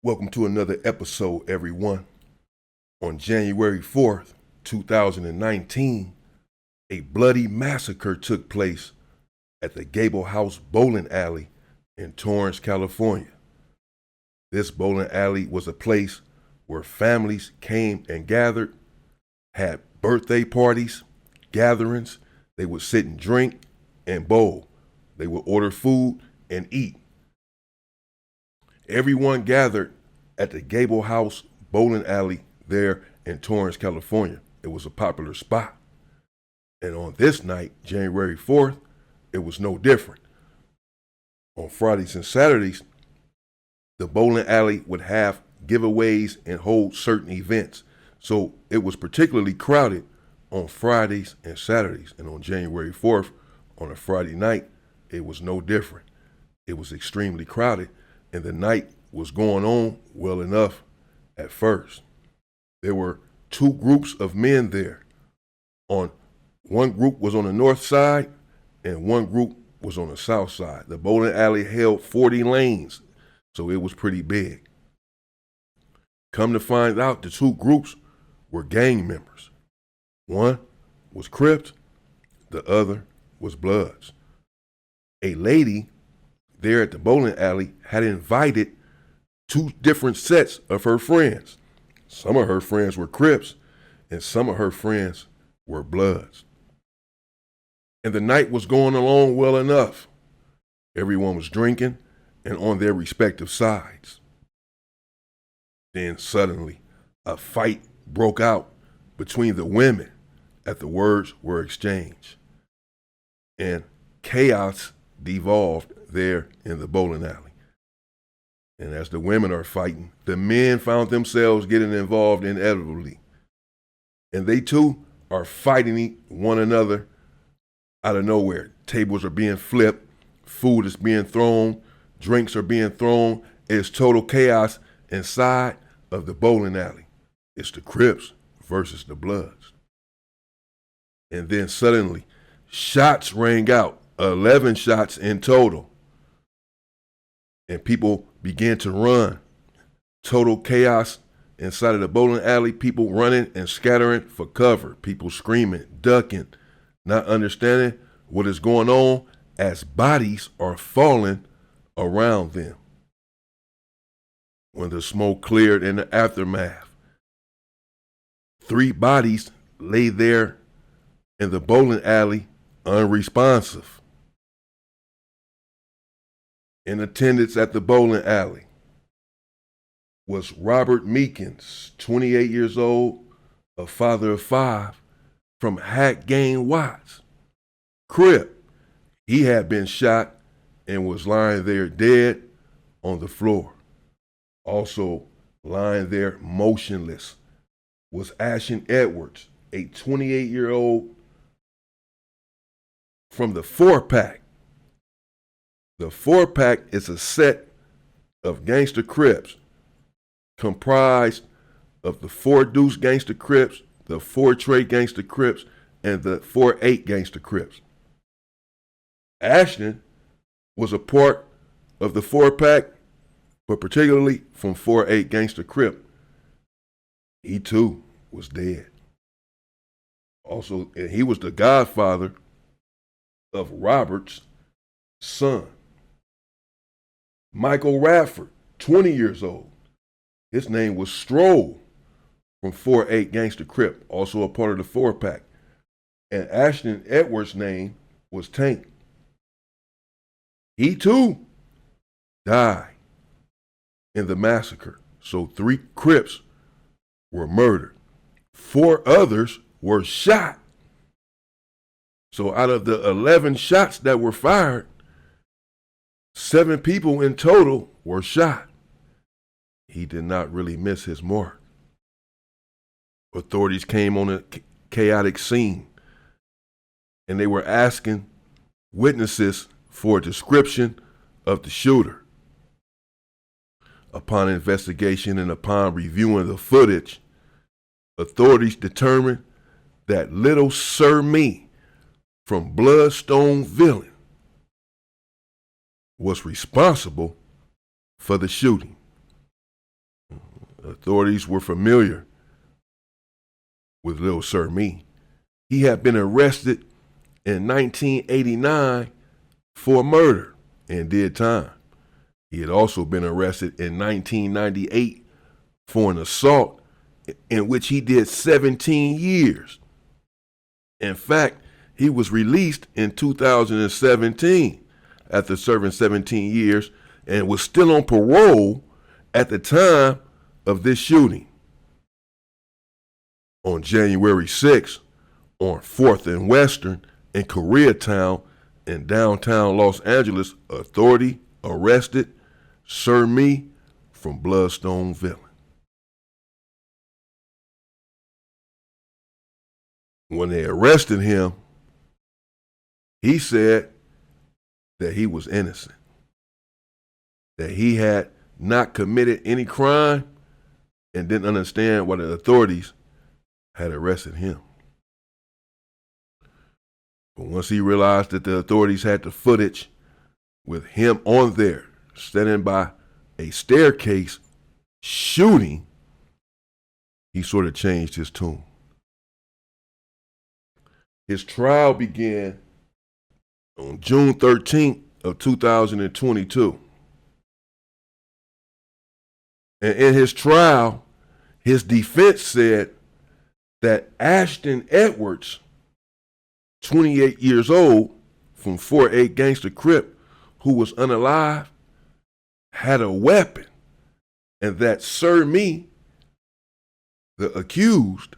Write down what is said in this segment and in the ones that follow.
Welcome to another episode, everyone. On January 4th, 2019, a bloody massacre took place at the Jailhouse bowling alley in Torrance, California. This bowling alley was a place where families came and gathered, had birthday parties, gatherings. They would sit and drink and bowl. They would order food and eat. Everyone gathered at the Jailhouse bowling alley there in Torrance, California. It was a popular spot. And on this night, January 4th, it was no different. On Fridays and Saturdays, the bowling alley would have giveaways and hold certain events. So it was particularly crowded on Fridays and Saturdays. And on January 4th, on a Friday night, it was no different. It was extremely crowded, and the night was going on well enough at first. There were two groups of men there. One group was on the north side and one group was on the south side. The bowling alley held 40 lanes, so it was pretty big. Come to find out, the two groups were gang members. One was Crips, the other was BLOODS. A lady there at the bowling alley had invited two different sets of her friends. Some of her friends were Crips and some of her friends were BLOODS. And the night was going along well enough. Everyone was drinking and on their respective sides. Then suddenly a fight broke out between the women as the words were exchanged. And chaos devolved there in the bowling alley. And as the women are fighting, the men found themselves getting involved inevitably. And they too are fighting one another out of nowhere. Tables are being flipped, food is being thrown, drinks are being thrown. It's total chaos inside of the bowling alley. It's the Crips versus the BLOODS. And then suddenly, shots rang out, 11 shots in total. And people began to run. Total chaos inside of the bowling alley, people running and scattering for cover, people screaming, ducking, not understanding what is going on as bodies are falling around them. When the smoke cleared in the aftermath, 3 bodies lay there in the bowling alley unresponsive. In attendance at the bowling alley was Robert Meekins, 28 years old, a father of 5, from Hack Gang Watts. Crip, he had been shot and was lying there dead on the floor. Also lying there motionless was Ashton Edwards, a 28-year-old from the 4-pack. The 4-pack is a set of gangster Crips comprised of the 4 Deuce gangster Crips, the 4 Trey gangster Crips, and the 4-8 gangster Crips. Ashton was a part of the 4-pack, but particularly from 4-8 gangster Crip. He too was dead. Also, he was the godfather of Robert's son. Michael Radford, 20 years old. His name was Stroll from 4-8 Gangster Crip, also a part of the 4-pack. And Ashton Edwards' name was Tank. He too died in the massacre. So 3 Crips were murdered. 4 others were shot. So out of the 11 shots that were fired, 7 people in total were shot. He did not really miss his mark. Authorities came on a chaotic scene and they were asking witnesses for a description of the shooter. Upon investigation and upon reviewing the footage, authorities determined that Little Sir Me from Bloodstone Villain was responsible for the shooting. Authorities were familiar with Lil Sir Me. He had been arrested in 1989 for murder and did time. He had also been arrested in 1998 for an assault in which he did 17 years. In fact, he was released in 2017 after serving 17 years and was still on parole at the time of this shooting. On January 6th, on 4th and Western in Koreatown in downtown Los Angeles, authority arrested Sir Me from Bloodstone Villain. When they arrested him, he said that he was innocent, that he had not committed any crime and didn't understand why the authorities had arrested him. But once he realized that the authorities had the footage with him on there, standing by a staircase shooting, he sort of changed his tune. His trial began on June 13th of 2022. And in his trial, his defense said that Ashton Edwards, 28 years old, from 4'8" gangster Crip, who was unalive, had a weapon, and that Sir Me, the accused,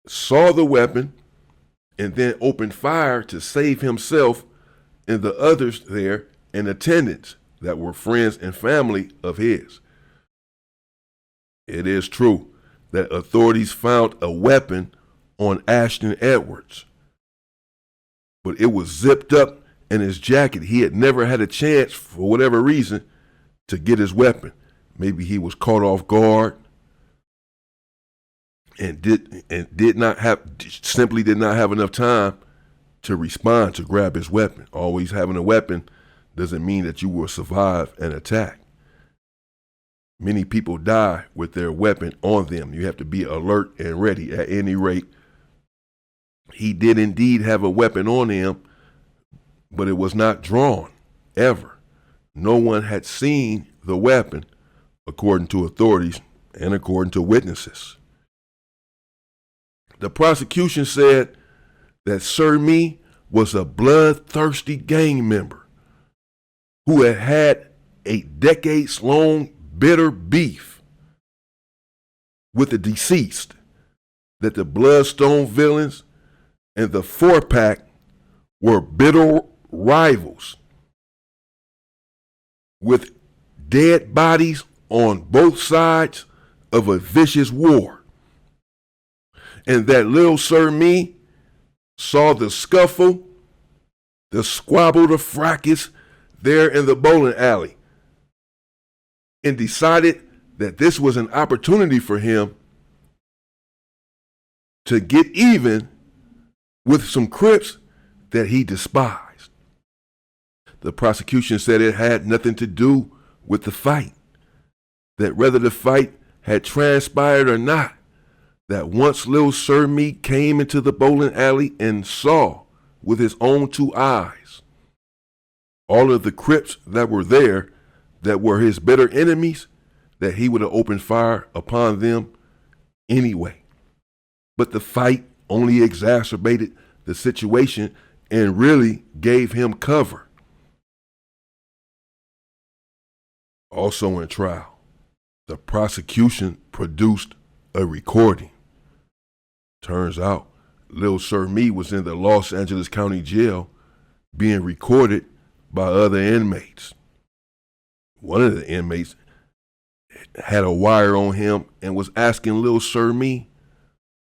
saw the weapon and then opened fire to save himself and the others there in attendance that were friends and family of his. It is true that authorities found a weapon on Ashton Edwards, but it was zipped up in his jacket. He had never had a chance, for whatever reason, to get his weapon. Maybe he was caught off guard and simply did not have enough time to respond to grab his weapon. Always having a weapon doesn't mean that you will survive an attack. Many people die with their weapon on them. You have to be alert and ready at any rate. He did indeed have a weapon on him, but it was not drawn, ever. No one had seen the weapon, according to authorities and according to witnesses. The prosecution said that Sir Me was a bloodthirsty gang member who had had a decades-long bitter beef with the deceased, that the Bloodstone Villains and the 4-pack were bitter rivals with dead bodies on both sides of a vicious war, and that Lil Sir Me saw the scuffle, the squabble, the fracas there in the bowling alley, and decided that this was an opportunity for him to get even with some Crips that he despised. The prosecution said it had nothing to do with the fight, that whether the fight had transpired or not, that once Lil Sir Me came into the bowling alley and saw with his own 2 eyes all of the Crips that were there that were his bitter enemies, that he would have opened fire upon them anyway. But the fight only exacerbated the situation and really gave him cover. Also in trial, the prosecution produced a recording. Turns out Lil Sir Me was in the Los Angeles County Jail being recorded by other inmates. One of the inmates had a wire on him and was asking Lil Sir Me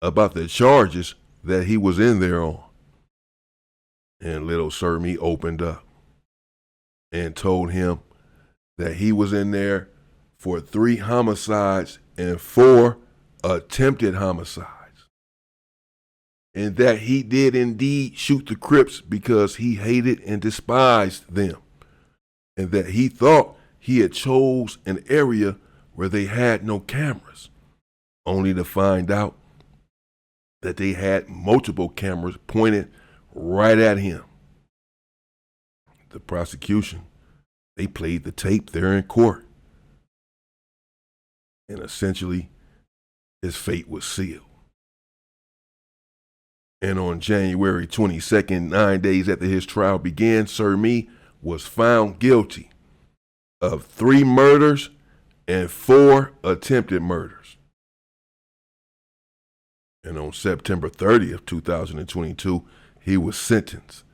about the charges that he was in there on. And Lil Sir Me opened up and told him that he was in there for 3 homicides and 4 attempted homicides. And that he did indeed shoot the Crips because he hated and despised them. And that he thought he had chose an area where they had no cameras, only to find out that they had multiple cameras pointed right at him. The prosecution, they played the tape there in court. And essentially, his fate was sealed. And on January 22nd, 9 days after his trial began, Sir Me was found guilty of 3 murders and 4 attempted murders. And on September 30th, 2022, he was sentenced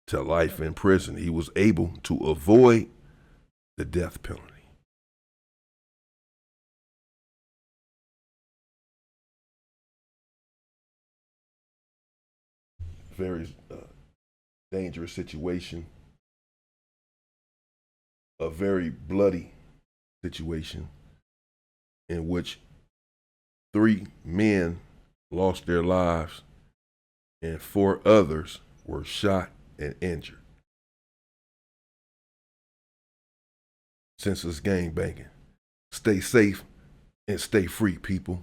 to life in prison. He was able to avoid the death penalty. Very dangerous situation, a very bloody situation in which 3 men lost their lives and 4 others were shot and injured. Senseless gangbanging. Stay safe and stay free, people.